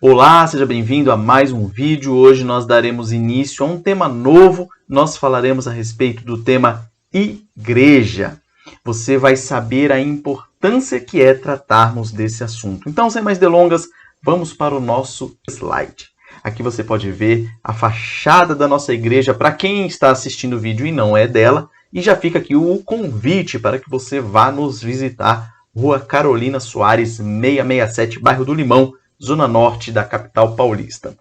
Olá, seja bem-vindo a mais um vídeo. Hoje nós daremos início a um tema novo. Nós falaremos a respeito do tema igreja. Você vai saber a importância que é tratarmos desse assunto. Então, sem mais delongas, vamos para o nosso slide. Aqui você pode ver a fachada da nossa igreja para quem está assistindo o vídeo e não é dela. E já fica aqui o convite para que você vá nos visitar. Rua Carolina Soares, 667, bairro do Limão, zona norte da capital paulista.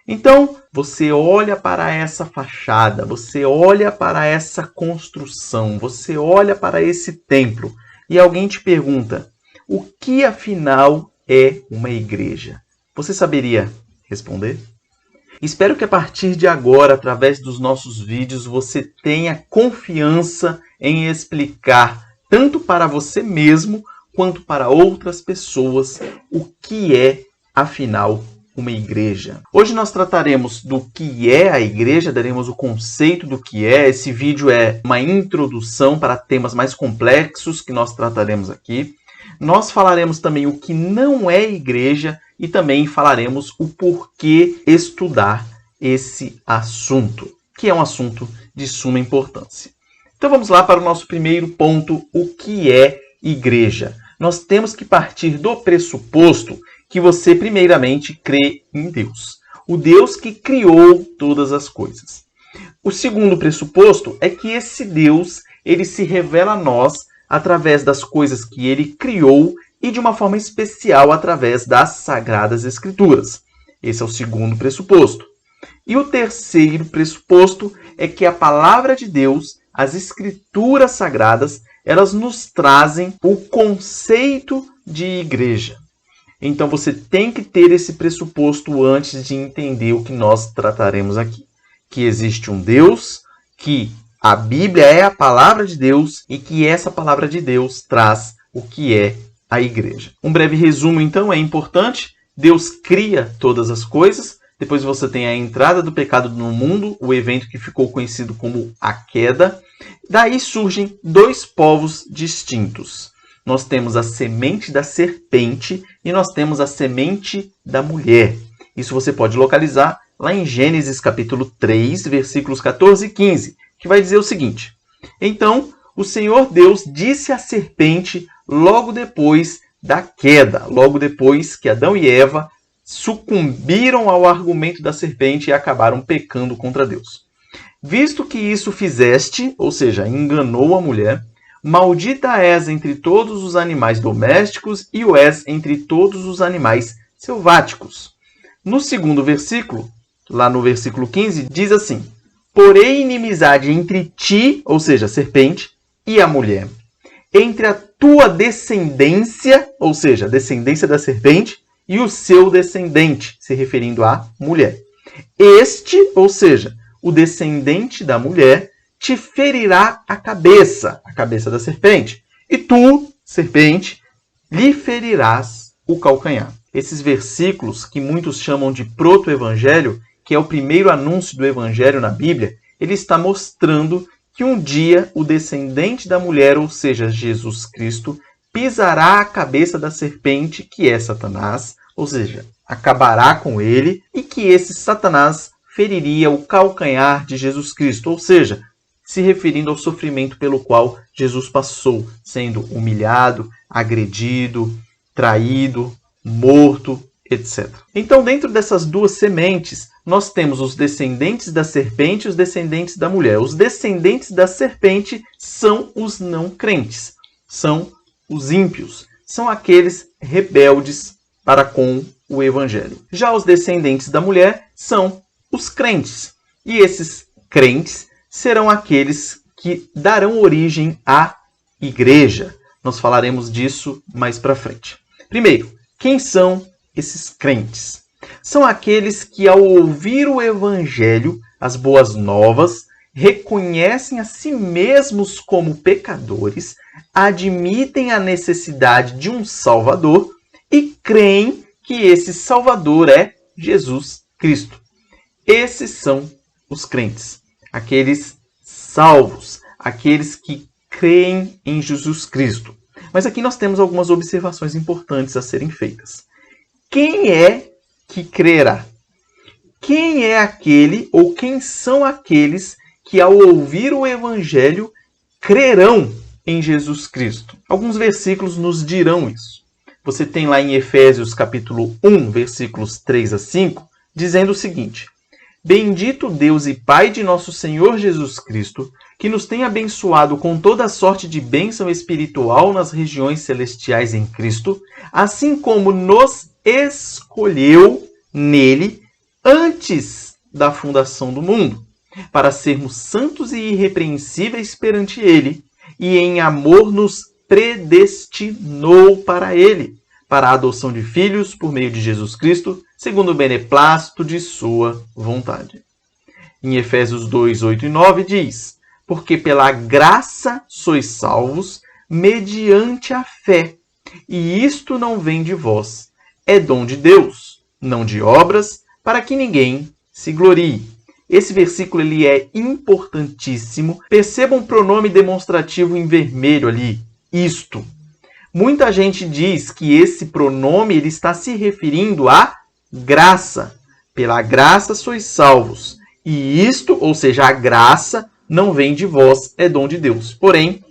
Então, você olha para essa fachada, você olha para essa construção, você olha para esse templo e alguém te pergunta: o que afinal é uma igreja? Você saberia responder? Espero que a partir de agora, através dos nossos vídeos, você tenha confiança em explicar tanto para você mesmo quanto para outras pessoas o que é afinal uma igreja. Hoje nós trataremos do que é a igreja, daremos o conceito do que é. Esse vídeo é uma introdução para temas mais complexos que nós trataremos aqui. Nós falaremos também o que não é igreja e também falaremos o porquê estudar esse assunto, que é um assunto de suma importância. Então vamos lá para o nosso primeiro ponto, o que é igreja. Nós temos que partir do pressuposto que você primeiramente crê em Deus, o Deus que criou todas as coisas. O segundo pressuposto é que esse Deus, ele se revela a nós através das coisas que ele criou e de uma forma especial através das Sagradas Escrituras. Esse é o segundo pressuposto. E o terceiro pressuposto é que a palavra de Deus, as Escrituras Sagradas, elas nos trazem o conceito de igreja. Então você tem que ter esse pressuposto antes de entender o que nós trataremos aqui. Que existe um Deus, que a Bíblia é a palavra de Deus e que essa palavra de Deus traz o que é a igreja. Um breve resumo, então, é importante. Deus cria todas as coisas. Depois você tem a entrada do pecado no mundo, o evento que ficou conhecido como a queda. Daí surgem dois povos distintos. Nós temos a semente da serpente e nós temos a semente da mulher. Isso você pode localizar lá em Gênesis capítulo 3, versículos 14 e 15, que vai dizer o seguinte: então, o Senhor Deus disse à serpente logo depois da queda, logo depois que Adão e Eva sucumbiram ao argumento da serpente e acabaram pecando contra Deus. Visto que isso fizeste, ou seja, enganou a mulher, maldita és entre todos os animais domésticos e o és entre todos os animais selváticos. No segundo versículo, lá no versículo 15, diz assim: porém inimizade entre ti, ou seja, a serpente, e a mulher, entre a tua descendência, ou seja, a descendência da serpente, e o seu descendente, se referindo à mulher. Este, ou seja, o descendente da mulher, te ferirá a cabeça da serpente. E tu, serpente, lhe ferirás o calcanhar. Esses versículos, que muitos chamam de proto-evangelho, que é o primeiro anúncio do evangelho na Bíblia, ele está mostrando que um dia o descendente da mulher, ou seja, Jesus Cristo, pisará a cabeça da serpente, que é Satanás, ou seja, acabará com ele, e que esse Satanás feriria o calcanhar de Jesus Cristo, ou seja, se referindo ao sofrimento pelo qual Jesus passou, sendo humilhado, agredido, traído, morto, etc. Então, dentro dessas duas sementes, nós temos os descendentes da serpente e os descendentes da mulher. Os descendentes da serpente são os não crentes, são os ímpios, são aqueles rebeldes para com o evangelho. Já os descendentes da mulher são os crentes, e esses crentes serão aqueles que darão origem à igreja. Nós falaremos disso mais para frente. Primeiro, quem são esses crentes? São aqueles que, ao ouvir o evangelho, as boas novas, reconhecem a si mesmos como pecadores, admitem a necessidade de um Salvador e creem que esse Salvador é Jesus Cristo. Esses são os crentes, aqueles salvos, aqueles que creem em Jesus Cristo. Mas aqui nós temos algumas observações importantes a serem feitas. Quem é que crerá. Quem é aquele ou quem são aqueles que ao ouvir o evangelho crerão em Jesus Cristo? Alguns versículos nos dirão isso. Você tem lá em Efésios capítulo 1, versículos 3 a 5, dizendo o seguinte: Bendito Deus e Pai de nosso Senhor Jesus Cristo, que nos tem abençoado com toda sorte de bênção espiritual nas regiões celestiais em Cristo, assim como nos escolheu nele antes da fundação do mundo, para sermos santos e irrepreensíveis perante ele, e em amor nos predestinou para ele, para a adoção de filhos por meio de Jesus Cristo, segundo o beneplácito de sua vontade. Em Efésios 2, 8 e 9 diz: Porque pela graça sois salvos, mediante a fé, e isto não vem de vós, é dom de Deus, não de obras, para que ninguém se glorie. Esse versículo ele é importantíssimo. Percebam o pronome demonstrativo em vermelho ali, isto. Muita gente diz que esse pronome ele está se referindo à graça. Pela graça sois salvos. E isto, ou seja, a graça, não vem de vós, é dom de Deus. Porém,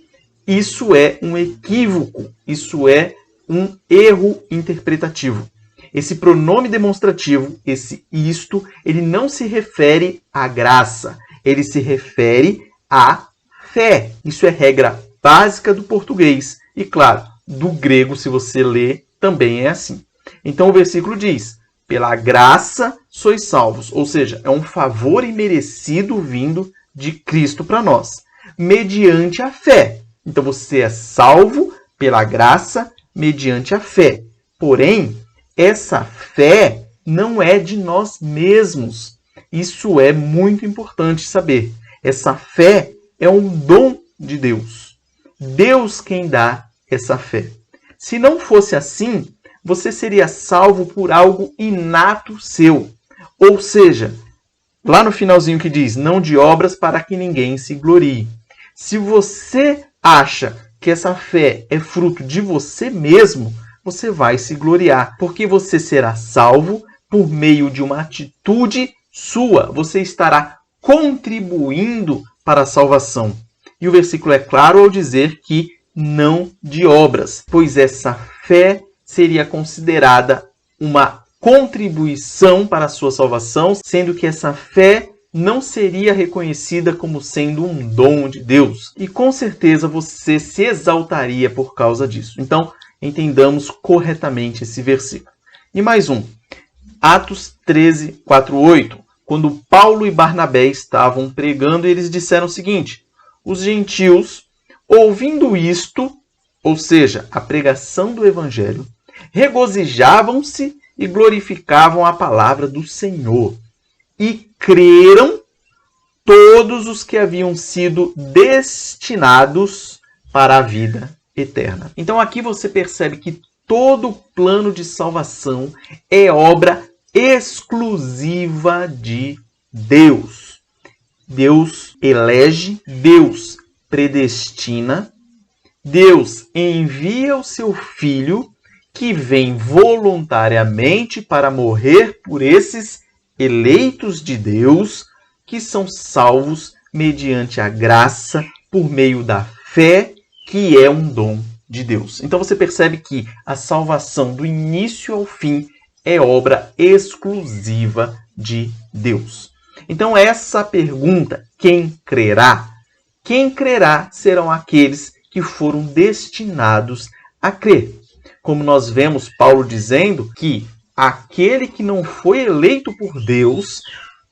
isso é um equívoco, isso é um erro interpretativo. Esse pronome demonstrativo, esse isto, ele não se refere à graça, ele se refere à fé. Isso é regra básica do português. E, claro, do grego, se você ler, também é assim. Então, o versículo diz: pela graça sois salvos. Ou seja, é um favor imerecido vindo de Cristo para nós, mediante a fé. Então, você é salvo pela graça mediante a fé. Porém, essa fé não é de nós mesmos. Isso é muito importante saber. Essa fé é um dom de Deus. Deus quem dá essa fé. Se não fosse assim, você seria salvo por algo inato seu. Ou seja, lá no finalzinho que diz, não de obras para que ninguém se glorie. Se você acha que essa fé é fruto de você mesmo, você vai se gloriar, porque você será salvo por meio de uma atitude sua. Você estará contribuindo para a salvação. E o versículo é claro ao dizer que não de obras, pois essa fé seria considerada uma contribuição para a sua salvação, sendo que essa fé não seria reconhecida como sendo um dom de Deus. E com certeza você se exaltaria por causa disso. Então, entendamos corretamente esse versículo. E mais um. Atos 13, 4, 8. Quando Paulo e Barnabé estavam pregando, eles disseram o seguinte: os gentios, ouvindo isto, ou seja, a pregação do evangelho, regozijavam-se e glorificavam a palavra do Senhor. E creram todos os que haviam sido destinados para a vida eterna. Então aqui você percebe que todo o plano de salvação é obra exclusiva de Deus. Deus elege, Deus predestina, Deus envia o seu Filho, que vem voluntariamente para morrer por esses eleitos de Deus, que são salvos mediante a graça, por meio da fé, que é um dom de Deus. Então você percebe que a salvação do início ao fim é obra exclusiva de Deus. Então essa pergunta, quem crerá? Quem crerá serão aqueles que foram destinados a crer. Como nós vemos Paulo dizendo que aquele que não foi eleito por Deus,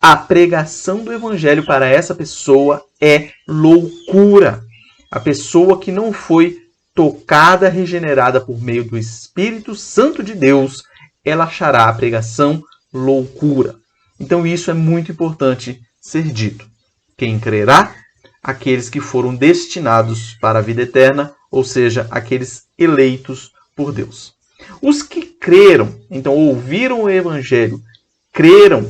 a pregação do evangelho para essa pessoa é loucura. A pessoa que não foi tocada, regenerada por meio do Espírito Santo de Deus, ela achará a pregação loucura. Então isso é muito importante ser dito. Quem crerá? Aqueles que foram destinados para a vida eterna, ou seja, aqueles eleitos por Deus. Os que creram, então ouviram o evangelho, creram,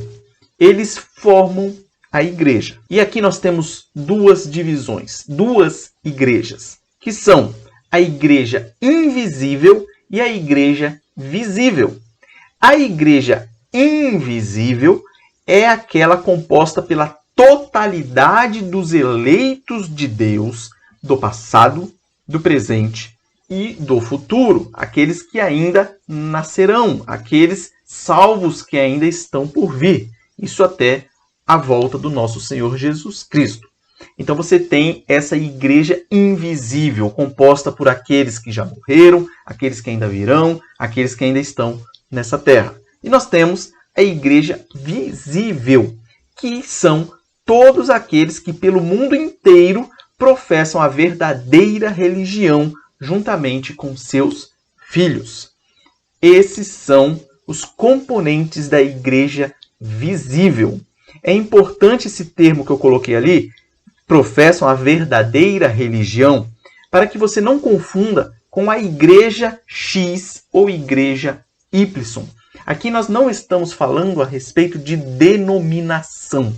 eles formam a igreja. E aqui nós temos duas divisões, duas igrejas, que são a igreja invisível e a igreja visível. A igreja invisível é aquela composta pela totalidade dos eleitos de Deus do passado, do presente e do futuro, aqueles que ainda nascerão, aqueles salvos que ainda estão por vir, isso até a volta do nosso Senhor Jesus Cristo. Então você tem essa igreja invisível, composta por aqueles que já morreram, aqueles que ainda virão, aqueles que ainda estão nessa terra. E nós temos a igreja visível, que são todos aqueles que pelo mundo inteiro professam a verdadeira religião juntamente com seus filhos. Esses são os componentes da igreja visível. É importante esse termo que eu coloquei ali, professam a verdadeira religião, para que você não confunda com a igreja X ou igreja Y. Aqui nós não estamos falando a respeito de denominação.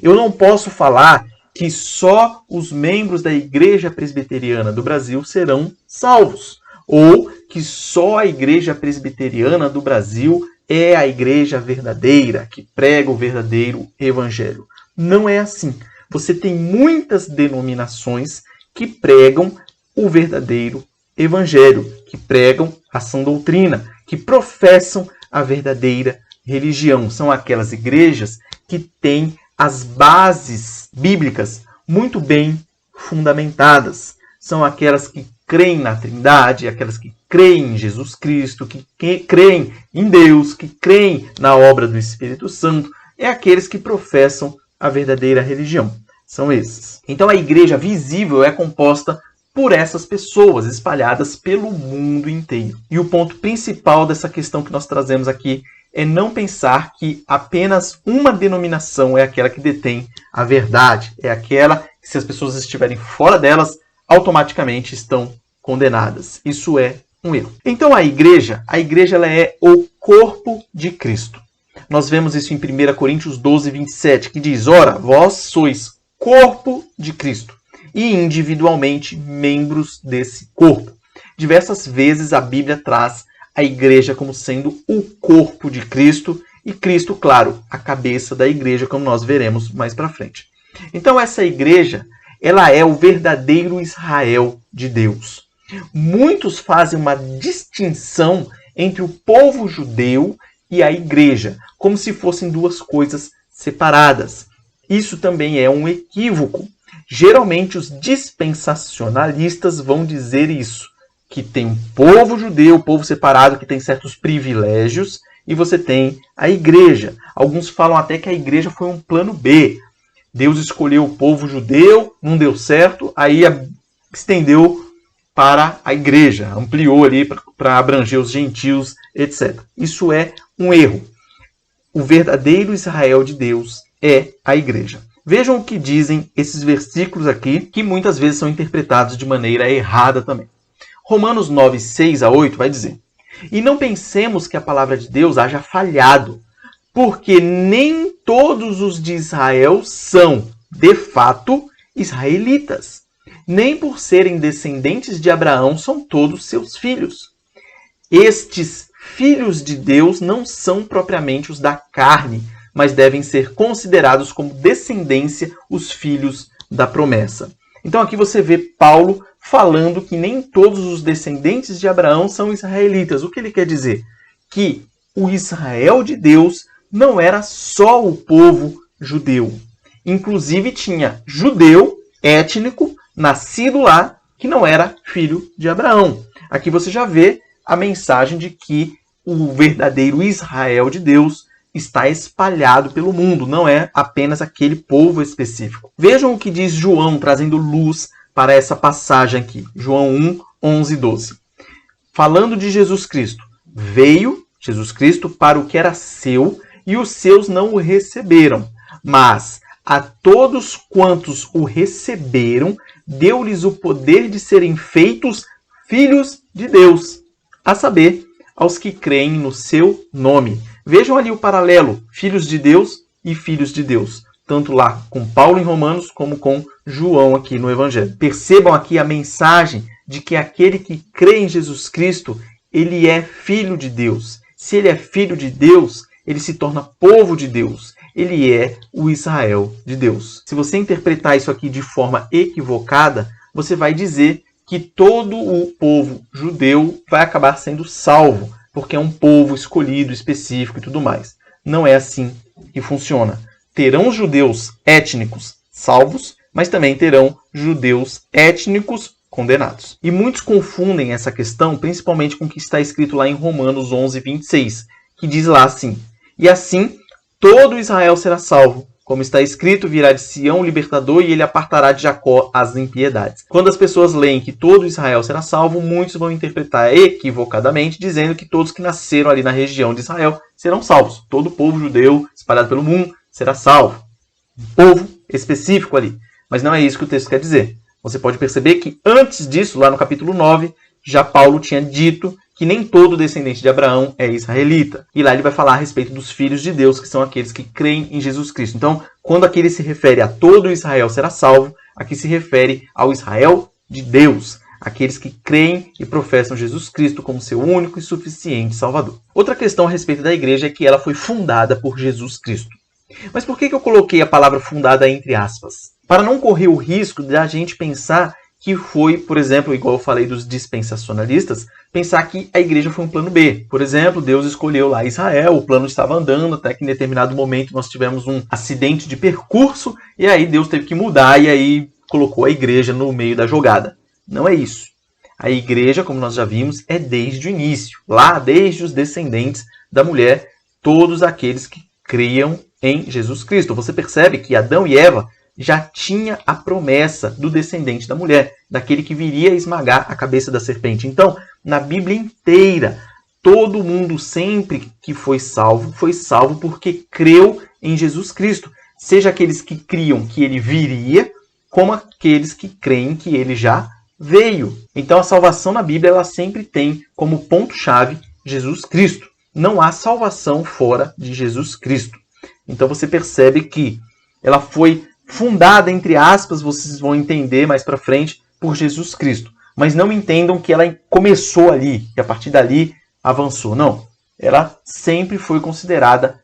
Eu não posso falar que só os membros da Igreja Presbiteriana do Brasil serão salvos, ou que só a Igreja Presbiteriana do Brasil é a igreja verdadeira, que prega o verdadeiro evangelho. Não é assim. Você tem muitas denominações que pregam o verdadeiro evangelho, que pregam a sã doutrina, que professam a verdadeira religião. São aquelas igrejas que têm as bases bíblicas muito bem fundamentadas. São aquelas que creem na Trindade, aquelas que creem em Jesus Cristo, que creem em Deus, que creem na obra do Espírito Santo. É aqueles que professam a verdadeira religião. São esses. Então a igreja visível é composta por essas pessoas espalhadas pelo mundo inteiro. E o ponto principal dessa questão que nós trazemos aqui é não pensar que apenas uma denominação é aquela que detém a verdade. É aquela que, se as pessoas estiverem fora delas, automaticamente estão condenadas. Isso é um erro. Então a igreja ela é o corpo de Cristo. Nós vemos isso em 1 Coríntios 12, 27, que diz: ora, vós sois corpo de Cristo e individualmente membros desse corpo. Diversas vezes a Bíblia traz a igreja como sendo o corpo de Cristo e Cristo, claro, a cabeça da igreja, como nós veremos mais para frente. Então essa igreja, ela é o verdadeiro Israel de Deus. Muitos fazem uma distinção entre o povo judeu e a igreja, como se fossem duas coisas separadas. Isso também é um equívoco. Geralmente os dispensacionalistas vão dizer isso, que tem um povo judeu, povo separado, que tem certos privilégios, e você tem a igreja. Alguns falam até que a igreja foi um plano B. Deus escolheu o povo judeu, não deu certo, aí estendeu para a igreja, ampliou ali para abranger os gentios, etc. Isso é um erro. O verdadeiro Israel de Deus é a igreja. Vejam o que dizem esses versículos aqui, que muitas vezes são interpretados de maneira errada também. Romanos 9, 6 a 8 vai dizer: e não pensemos que a palavra de Deus haja falhado, porque nem todos os de Israel são, de fato, israelitas. Nem por serem descendentes de Abraão são todos seus filhos. Estes filhos de Deus não são propriamente os da carne, mas devem ser considerados como descendência os filhos da promessa. Então aqui você vê Paulo falando que nem todos os descendentes de Abraão são israelitas. O que ele quer dizer? Que o Israel de Deus não era só o povo judeu. Inclusive tinha judeu étnico, nascido lá, que não era filho de Abraão. Aqui você já vê a mensagem de que o verdadeiro Israel de Deus está espalhado pelo mundo, não é apenas aquele povo específico. Vejam o que diz João, trazendo luz para essa passagem aqui. João 1, 11 e 12. Falando de Jesus Cristo. Veio Jesus Cristo para o que era seu, e os seus não o receberam. Mas a todos quantos o receberam, deu-lhes o poder de serem feitos filhos de Deus, a saber, aos que creem no seu nome. Vejam ali o paralelo, filhos de Deus e filhos de Deus. Tanto lá com Paulo em Romanos, como com João aqui no Evangelho. Percebam aqui a mensagem de que aquele que crê em Jesus Cristo, ele é filho de Deus. Se ele é filho de Deus, ele se torna povo de Deus. Ele é o Israel de Deus. Se você interpretar isso aqui de forma equivocada, você vai dizer que todo o povo judeu vai acabar sendo salvo, porque é um povo escolhido, específico e tudo mais. Não é assim que funciona. Terão judeus étnicos salvos, mas também terão judeus étnicos condenados. E muitos confundem essa questão, principalmente com o que está escrito lá em Romanos 11, 26, que diz lá assim: e assim todo Israel será salvo. Como está escrito, virá de Sião o libertador e ele apartará de Jacó as impiedades. Quando as pessoas leem que todo Israel será salvo, muitos vão interpretar equivocadamente, dizendo que todos que nasceram ali na região de Israel serão salvos. Todo o povo judeu espalhado pelo mundo será salvo. Um povo específico ali. Mas não é isso que o texto quer dizer. Você pode perceber que antes disso, lá no capítulo 9, já Paulo tinha dito que nem todo descendente de Abraão é israelita. E lá ele vai falar a respeito dos filhos de Deus, que são aqueles que creem em Jesus Cristo. Então, quando aqui ele se refere a todo Israel será salvo, aqui se refere ao Israel de Deus, aqueles que creem e professam Jesus Cristo como seu único e suficiente Salvador. Outra questão a respeito da igreja é que ela foi fundada por Jesus Cristo. Mas por que eu coloquei a palavra fundada entre aspas? Para não correr o risco de a gente pensar que foi, por exemplo, igual eu falei dos dispensacionalistas, pensar que a igreja foi um plano B. Por exemplo, Deus escolheu lá Israel, o plano estava andando, até que em determinado momento nós tivemos um acidente de percurso, e aí Deus teve que mudar, e aí colocou a igreja no meio da jogada. Não é isso. A igreja, como nós já vimos, é desde o início. Lá, desde os descendentes da mulher, todos aqueles que criam em Jesus Cristo. Você percebe que Adão e Eva já tinha a promessa do descendente da mulher, daquele que viria a esmagar a cabeça da serpente. Então, na Bíblia inteira, todo mundo sempre que foi salvo porque creu em Jesus Cristo. Seja aqueles que criam que ele viria, como aqueles que creem que ele já veio. Então, a salvação na Bíblia ela sempre tem como ponto-chave Jesus Cristo. Não há salvação fora de Jesus Cristo. Então, você percebe que ela foi fundada, entre aspas, vocês vão entender mais para frente, por Jesus Cristo. Mas não entendam que ela começou ali, e a partir dali avançou. Não. Ela sempre foi considerada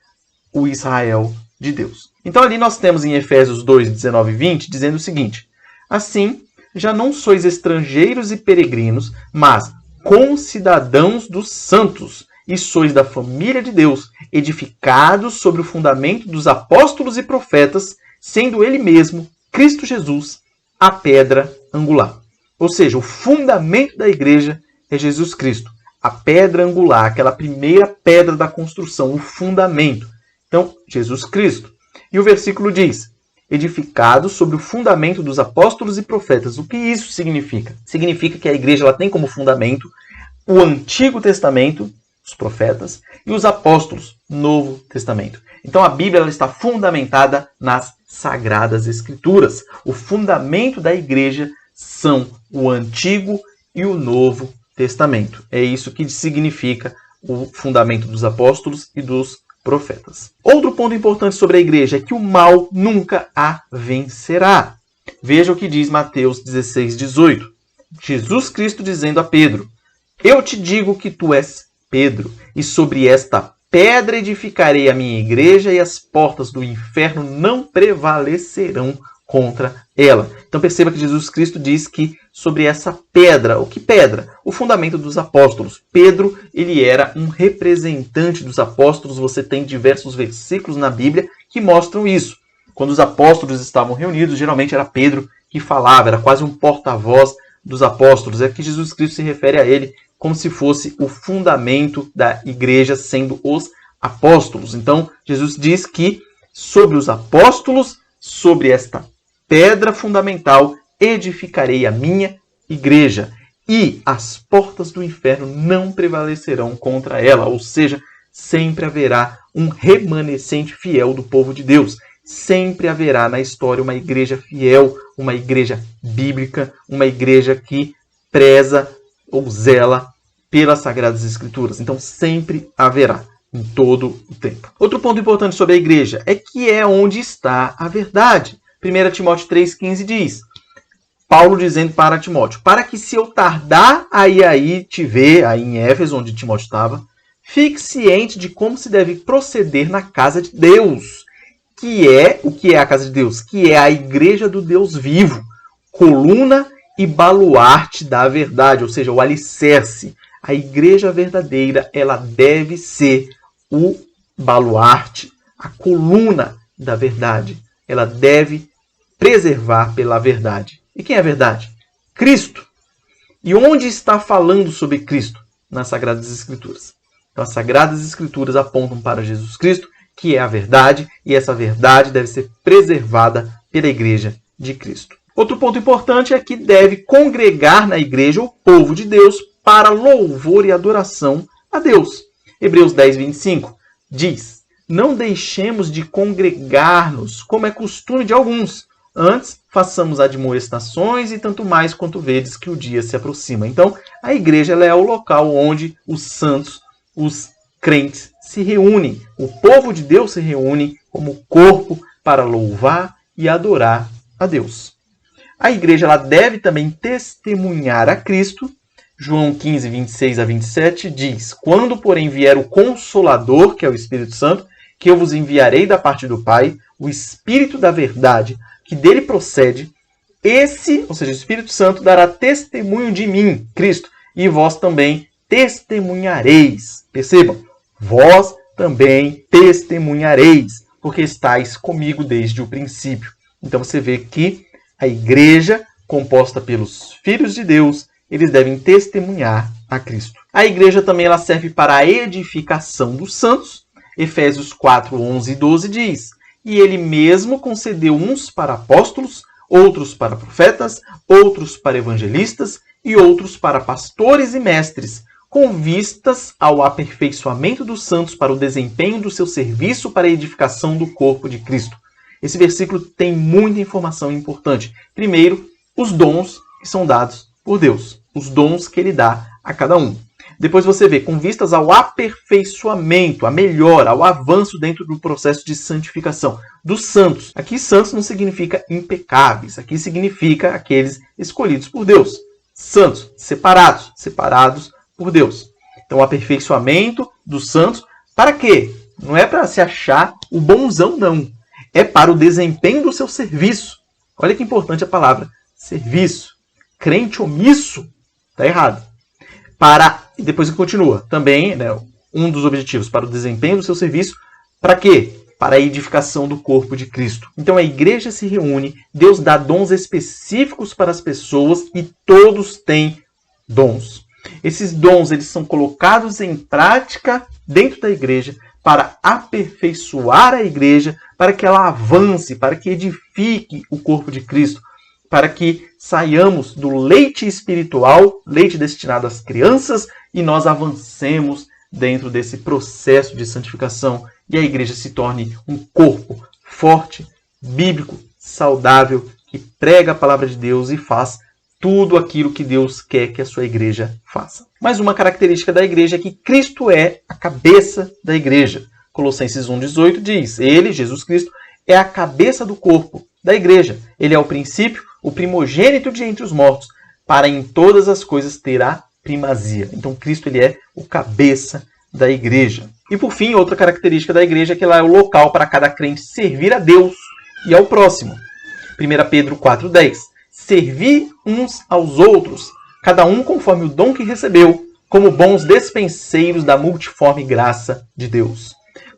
o Israel de Deus. Então ali nós temos em Efésios 2, 19 e 20, dizendo o seguinte: assim, já não sois estrangeiros e peregrinos, mas concidadãos dos santos, e sois da família de Deus, edificados sobre o fundamento dos apóstolos e profetas, sendo ele mesmo, Cristo Jesus, a pedra angular. Ou seja, o fundamento da igreja é Jesus Cristo. A pedra angular, aquela primeira pedra da construção, o fundamento. Então, Jesus Cristo. E o versículo diz: edificados sobre o fundamento dos apóstolos e profetas. O que isso significa? Significa que a igreja ela tem como fundamento o Antigo Testamento, os profetas, e os apóstolos, Novo Testamento. Então a Bíblia ela está fundamentada nas Sagradas Escrituras. O fundamento da igreja são o Antigo e o Novo Testamento. É isso que significa o fundamento dos apóstolos e dos profetas. Outro ponto importante sobre a igreja é que o mal nunca a vencerá. Veja o que diz Mateus 16, 18. Jesus Cristo dizendo a Pedro: eu te digo que tu és Pedro, e sobre esta pedra edificarei a minha igreja, e as portas do inferno não prevalecerão contra ela. Então perceba que Jesus Cristo diz que sobre essa pedra, o que pedra? O fundamento dos apóstolos. Pedro, ele era um representante dos apóstolos. Você tem diversos versículos na Bíblia que mostram isso. Quando os apóstolos estavam reunidos, geralmente era Pedro que falava, era quase um porta-voz dos apóstolos. É que Jesus Cristo se refere a ele como se fosse o fundamento da igreja, sendo os apóstolos. Então, Jesus diz que sobre os apóstolos, sobre esta pedra fundamental, edificarei a minha igreja, e as portas do inferno não prevalecerão contra ela. Ou seja, sempre haverá um remanescente fiel do povo de Deus. Sempre haverá na história uma igreja fiel, uma igreja bíblica, uma igreja que preza ou zela pelas Sagradas Escrituras. Então sempre haverá, em todo o tempo. Outro ponto importante sobre a igreja é que é onde está a verdade. 1 Timóteo 3,15 diz, Paulo dizendo para Timóteo: para que se eu tardar aí te ver, aí em Éfeso, onde Timóteo estava, fique ciente de como se deve proceder na casa de Deus. O que é a casa de Deus? Que é a igreja do Deus vivo, coluna e baluarte da verdade, ou seja, o alicerce. A igreja verdadeira, ela deve ser o baluarte, a coluna da verdade. Ela deve preservar pela verdade. E quem é a verdade? Cristo. E onde está falando sobre Cristo? Nas Sagradas Escrituras. Então, as Sagradas Escrituras apontam para Jesus Cristo, que é a verdade, e essa verdade deve ser preservada pela igreja de Cristo. Outro ponto importante é que deve congregar na igreja o povo de Deus para louvor e adoração a Deus. Hebreus 10, 25 diz: não deixemos de congregar-nos, como é costume de alguns. Antes, façamos admoestações e tanto mais quanto vedes que o dia se aproxima. Então, a igreja ela é o local onde os santos, os crentes, se reúnem. O povo de Deus se reúne como corpo para louvar e adorar a Deus. A igreja ela deve também testemunhar a Cristo. João 15, 26 a 27 diz: quando, porém, vier o Consolador, que é o Espírito Santo, que eu vos enviarei da parte do Pai, o Espírito da verdade, que dele procede, esse, ou seja, o Espírito Santo, dará testemunho de mim, Cristo, e vós também testemunhareis. Percebam, vós também testemunhareis, porque estáis comigo desde o princípio. Então você vê que a igreja, composta pelos filhos de Deus, eles devem testemunhar a Cristo. A igreja também ela serve para a edificação dos santos. Efésios 4, 11 e 12 diz: e ele mesmo concedeu uns para apóstolos, outros para profetas, outros para evangelistas e outros para pastores e mestres, com vistas ao aperfeiçoamento dos santos para o desempenho do seu serviço para a edificação do corpo de Cristo. Esse versículo tem muita informação importante. Primeiro, os dons que são dados por Deus, os dons que ele dá a cada um. Depois você vê, com vistas ao aperfeiçoamento, a melhora, ao avanço dentro do processo de santificação dos santos. Aqui santos não significa impecáveis, aqui significa aqueles escolhidos por Deus. Santos, separados por Deus. Então, o aperfeiçoamento dos santos, para quê? Não é para se achar o bonzão, não. É para o desempenho do seu serviço. Olha que importante a palavra, serviço. Crente omisso, está errado. E depois continua. Também, um dos objetivos para o desempenho do seu serviço, para quê? Para a edificação do corpo de Cristo. Então a igreja se reúne, Deus dá dons específicos para as pessoas e todos têm dons. Esses dons eles são colocados em prática dentro da igreja para aperfeiçoar a igreja, para que ela avance, para que edifique o corpo de Cristo, para que saiamos do leite espiritual, leite destinado às crianças, e nós avancemos dentro desse processo de santificação e a igreja se torne um corpo forte, bíblico, saudável, que prega a palavra de Deus e faz tudo aquilo que Deus quer que a sua igreja faça. Mas uma característica da igreja é que Cristo é a cabeça da igreja. Colossenses 1,18 diz: ele, Jesus Cristo, é a cabeça do corpo da igreja. Ele é o princípio, o primogênito de entre os mortos, para em todas as coisas ter a primazia. Então Cristo ele é o cabeça da igreja. E por fim, outra característica da igreja é que ela é o local para cada crente servir a Deus e ao próximo. 1 Pedro 4,10: servi uns aos outros, cada um conforme o dom que recebeu, como bons despenseiros da multiforme graça de Deus.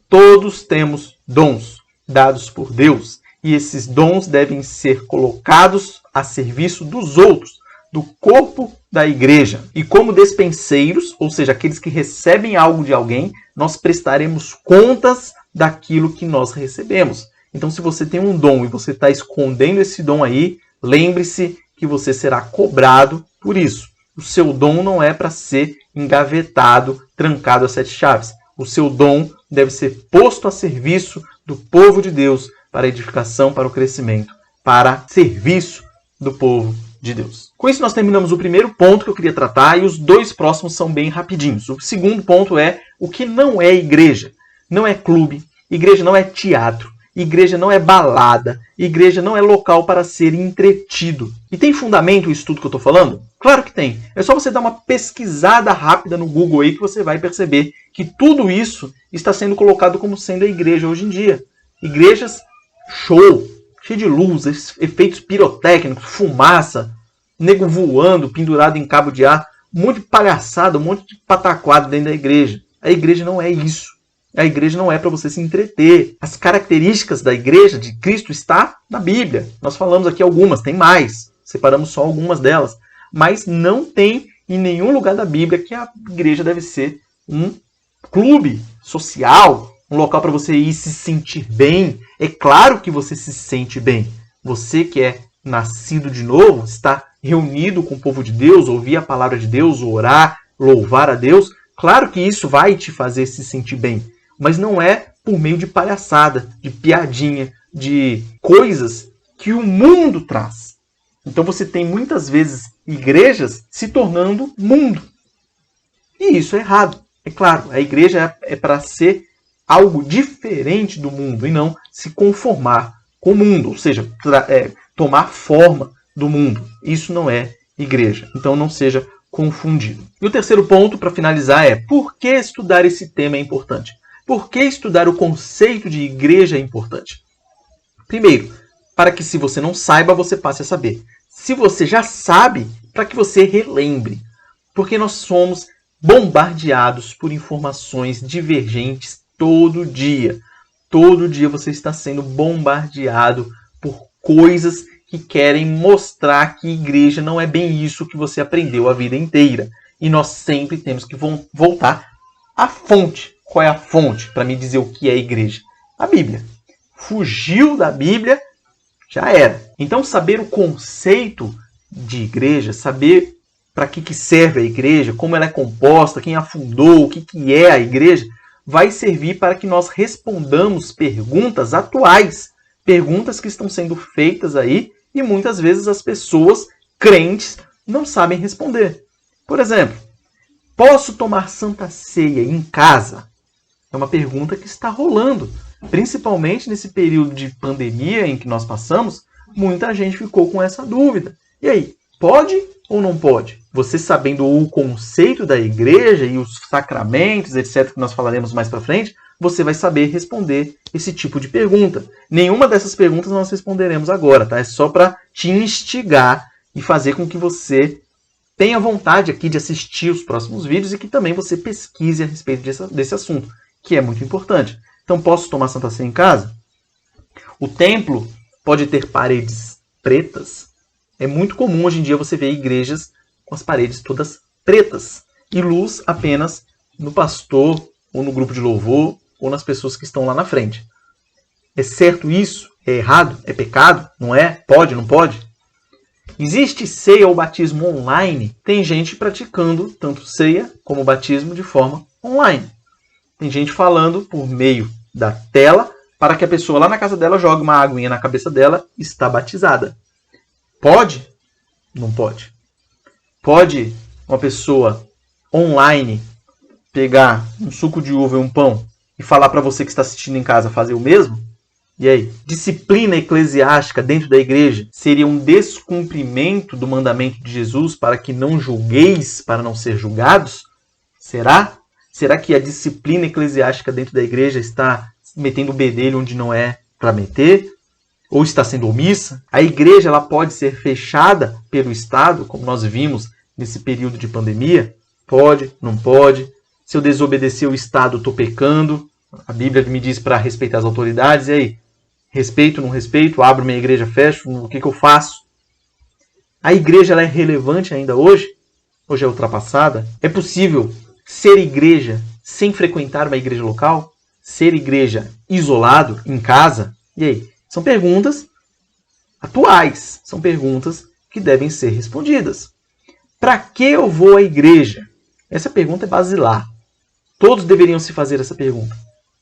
Todos temos dons dados por Deus, e esses dons devem ser colocados a serviço dos outros, do corpo da igreja. E como despenseiros, ou seja, aqueles que recebem algo de alguém, nós prestaremos contas daquilo que nós recebemos. Então, se você tem um dom e você está escondendo esse dom aí, lembre-se que você será cobrado por isso. O seu dom não é para ser engavetado, trancado a 7 chaves. O seu dom deve ser posto a serviço do povo de Deus, para a edificação, para o crescimento, para serviço do povo de Deus. Com isso, nós terminamos o primeiro ponto que eu queria tratar, e os 2 próximos são bem rapidinhos. O segundo ponto é o que não é igreja. Não é clube, igreja não é teatro, igreja não é balada, igreja não é local para ser entretido. E tem fundamento o estudo que eu estou falando? Claro que tem. É só você dar uma pesquisada rápida no Google aí que você vai perceber que tudo isso está sendo colocado como sendo a igreja hoje em dia. Igrejas show, cheio de luz, efeitos pirotécnicos, fumaça, nego voando, pendurado em cabo de ar, um monte de palhaçada, um monte de pataquado dentro da igreja. A igreja não é isso. A igreja não é para você se entreter. As características da igreja de Cristo está na Bíblia. Nós falamos aqui algumas, tem mais. Separamos só algumas delas. Mas não tem em nenhum lugar da Bíblia que a igreja deve ser um clube social, um local para você ir se sentir bem. É claro que você se sente bem. Você que é nascido de novo, está reunido com o povo de Deus, ouvir a palavra de Deus, orar, louvar a Deus. Claro que isso vai te fazer se sentir bem. Mas não é por meio de palhaçada, de piadinha, de coisas que o mundo traz. Então você tem muitas vezes igrejas se tornando mundo. E isso é errado. É claro, a igreja é para ser algo diferente do mundo e não se conformar com o mundo, ou seja, tomar forma do mundo. Isso não é igreja. Então não seja confundido. E o terceiro ponto, para finalizar, é por que estudar esse tema é importante? Por que estudar o conceito de igreja é importante? Primeiro, para que se você não saiba, você passe a saber. Se você já sabe, para que você relembre. Porque nós somos bombardeados por informações divergentes todo dia. Todo dia você está sendo bombardeado por coisas que querem mostrar que igreja não é bem isso que você aprendeu a vida inteira. E nós sempre temos que voltar à fonte. Qual é a fonte para me dizer o que é igreja? A Bíblia. Fugiu da Bíblia, já era. Então, saber o conceito de igreja, saber para que serve a igreja, como ela é composta, quem a fundou, o que é a igreja, vai servir para que nós respondamos perguntas atuais, perguntas que estão sendo feitas aí e muitas vezes as pessoas crentes não sabem responder. Por exemplo, posso tomar Santa Ceia em casa? É uma pergunta que está rolando. Principalmente nesse período de pandemia em que nós passamos, muita gente ficou com essa dúvida. E aí, pode ou não pode? Você sabendo o conceito da igreja e os sacramentos, etc., que nós falaremos mais para frente, você vai saber responder esse tipo de pergunta. Nenhuma dessas perguntas nós responderemos agora, tá? É só para te instigar e fazer com que você tenha vontade aqui de assistir os próximos vídeos e que também você pesquise a respeito desse assunto, que é muito importante. Então, posso tomar Santa Ceia em casa? O templo pode ter paredes pretas. É muito comum hoje em dia você ver igrejas com as paredes todas pretas e luz apenas no pastor ou no grupo de louvor ou nas pessoas que estão lá na frente. É certo isso? É errado? É pecado? Não é? Pode? Não pode? Existe ceia ou batismo online? Tem gente praticando tanto ceia como batismo de forma online. Tem gente falando por meio da tela para que a pessoa lá na casa dela jogue uma aguinha na cabeça dela e está batizada. Pode? Não pode. Pode uma pessoa online pegar um suco de uva e um pão e falar para você que está assistindo em casa fazer o mesmo? E aí? Disciplina eclesiástica dentro da igreja seria um descumprimento do mandamento de Jesus para que não julgueis, para não ser julgados? Será? Será que a disciplina eclesiástica dentro da igreja está metendo o bedelho onde não é para meter? Ou está sendo omissa? A igreja ela pode ser fechada pelo Estado, como nós vimos nesse período de pandemia? Pode, não pode. Se eu desobedecer o Estado, estou pecando. A Bíblia me diz para respeitar as autoridades. E aí? Respeito, não respeito? Abro minha igreja, fecho? O que eu faço? A igreja ela é relevante ainda hoje? Hoje é ultrapassada? É possível ser igreja sem frequentar uma igreja local? Ser igreja isolado, em casa? E aí? São perguntas atuais. São perguntas que devem ser respondidas. Para que eu vou à igreja? Essa pergunta é basilar. Todos deveriam se fazer essa pergunta.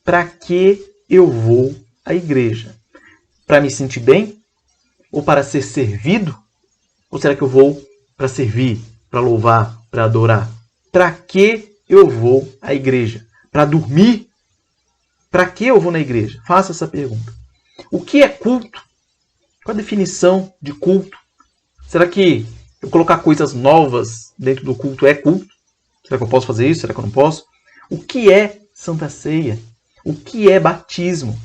Para que eu vou à igreja? Para me sentir bem? Ou para ser servido? Ou será que eu vou para servir, para louvar, para adorar? Para que eu vou à igreja? Para dormir? Para que eu vou na igreja? Faça essa pergunta. O que é culto? Qual a definição de culto? Será que eu colocar coisas novas dentro do culto é culto? Será que eu posso fazer isso? Será que eu não posso? O que é Santa Ceia? O que é batismo?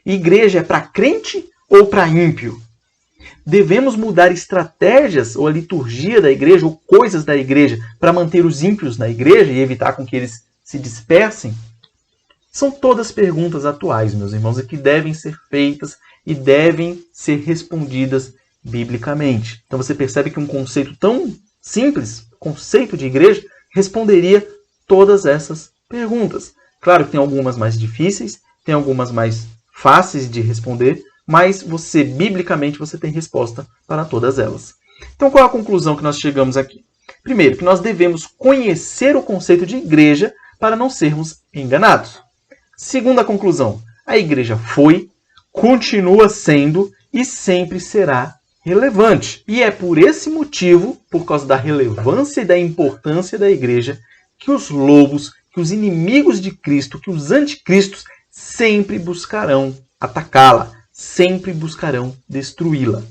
Igreja é para crente ou para ímpio? Devemos mudar estratégias ou a liturgia da igreja ou coisas da igreja para manter os ímpios na igreja e evitar com que eles se dispersem? São todas perguntas atuais, meus irmãos, e que devem ser feitas e devem ser respondidas biblicamente. Então você percebe que um conceito tão simples, conceito de igreja, responderia todas essas perguntas. Claro que tem algumas mais difíceis, tem algumas mais fáceis de responder, mas você, biblicamente, você tem resposta para todas elas. Então qual é a conclusão que nós chegamos aqui? Primeiro, que nós devemos conhecer o conceito de igreja para não sermos enganados. Segunda conclusão, a igreja foi, continua sendo e sempre será relevante. E é por esse motivo, por causa da relevância e da importância da igreja, que os lobos, que os inimigos de Cristo, que os anticristos sempre buscarão atacá-la, sempre buscarão destruí-la.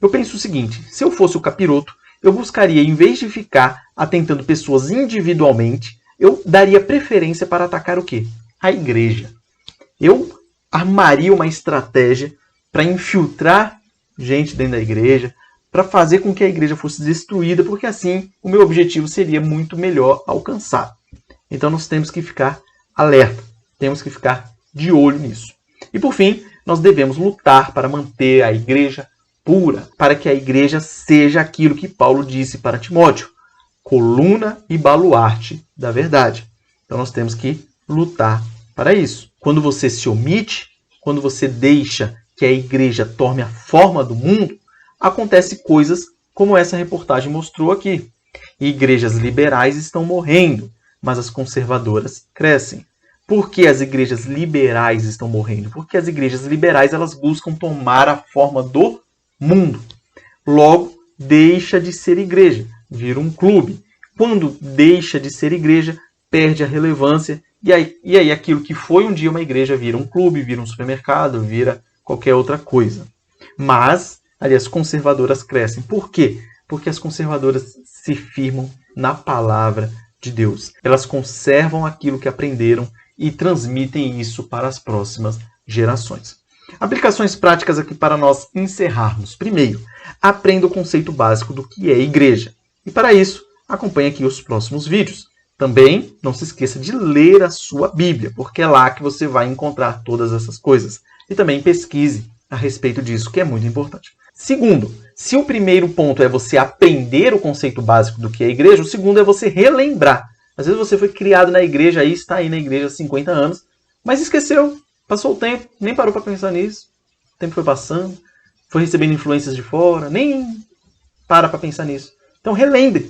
Eu penso o seguinte, se eu fosse o capiroto, eu buscaria, em vez de ficar atentando pessoas individualmente, eu daria preferência para atacar o quê? A igreja. Eu armaria uma estratégia para infiltrar gente dentro da igreja, para fazer com que a igreja fosse destruída, porque assim o meu objetivo seria muito melhor alcançado. Então nós temos que ficar alerta, temos que ficar de olho nisso. E por fim, nós devemos lutar para manter a igreja pura, para que a igreja seja aquilo que Paulo disse para Timóteo, coluna e baluarte da verdade. Então nós temos que lutar para isso. Quando você se omite, quando você deixa que a igreja tome a forma do mundo, acontece coisas como essa reportagem mostrou aqui. Igrejas liberais estão morrendo, mas as conservadoras crescem. Por que as igrejas liberais estão morrendo? Porque as igrejas liberais elas buscam tomar a forma do mundo. Logo, deixa de ser igreja, vira um clube. Quando deixa de ser igreja, perde a relevância. E aí aquilo que foi um dia uma igreja vira um clube, vira um supermercado, vira qualquer outra coisa. Mas, ali, as conservadoras crescem. Por quê? Porque as conservadoras se firmam na palavra de Deus. Elas conservam aquilo que aprenderam e transmitem isso para as próximas gerações. Aplicações práticas aqui para nós encerrarmos. Primeiro, aprenda o conceito básico do que é igreja. E para isso, acompanhe aqui os próximos vídeos. Também não se esqueça de ler a sua Bíblia, porque é lá que você vai encontrar todas essas coisas. E também pesquise a respeito disso, que é muito importante. Segundo, se o primeiro ponto é você aprender o conceito básico do que é igreja, o segundo é você relembrar. Às vezes você foi criado na igreja, aí está aí na igreja há 50 anos, mas esqueceu, passou o tempo, nem parou para pensar nisso. O tempo foi passando, foi recebendo influências de fora, nem para pensar nisso. Então relembre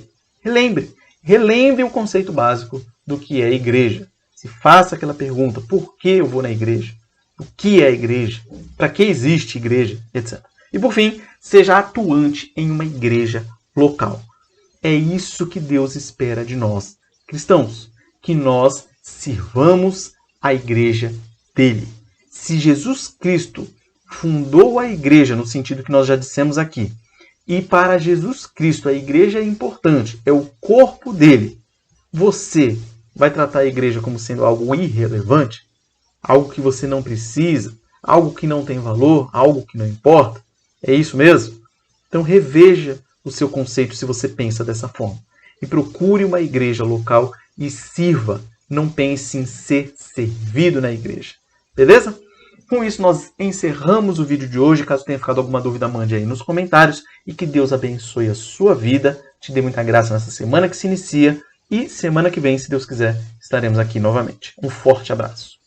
o conceito básico do que é igreja. Se faça aquela pergunta, por que eu vou na igreja? O que é a igreja? Para que existe igreja? Etc. E por fim, seja atuante em uma igreja local. É isso que Deus espera de nós, cristãos, que nós sirvamos a igreja dele. Se Jesus Cristo fundou a igreja, no sentido que nós já dissemos aqui, e para Jesus Cristo a igreja é importante, é o corpo dele, você vai tratar a igreja como sendo algo irrelevante? Algo que você não precisa? Algo que não tem valor? Algo que não importa? É isso mesmo? Então reveja o seu conceito se você pensa dessa forma. E procure uma igreja local e sirva. Não pense em ser servido na igreja. Beleza? Com isso, nós encerramos o vídeo de hoje. Caso tenha ficado alguma dúvida, mande aí nos comentários. E que Deus abençoe a sua vida. Te dê muita graça nessa semana que se inicia. E semana que vem, se Deus quiser, estaremos aqui novamente. Um forte abraço.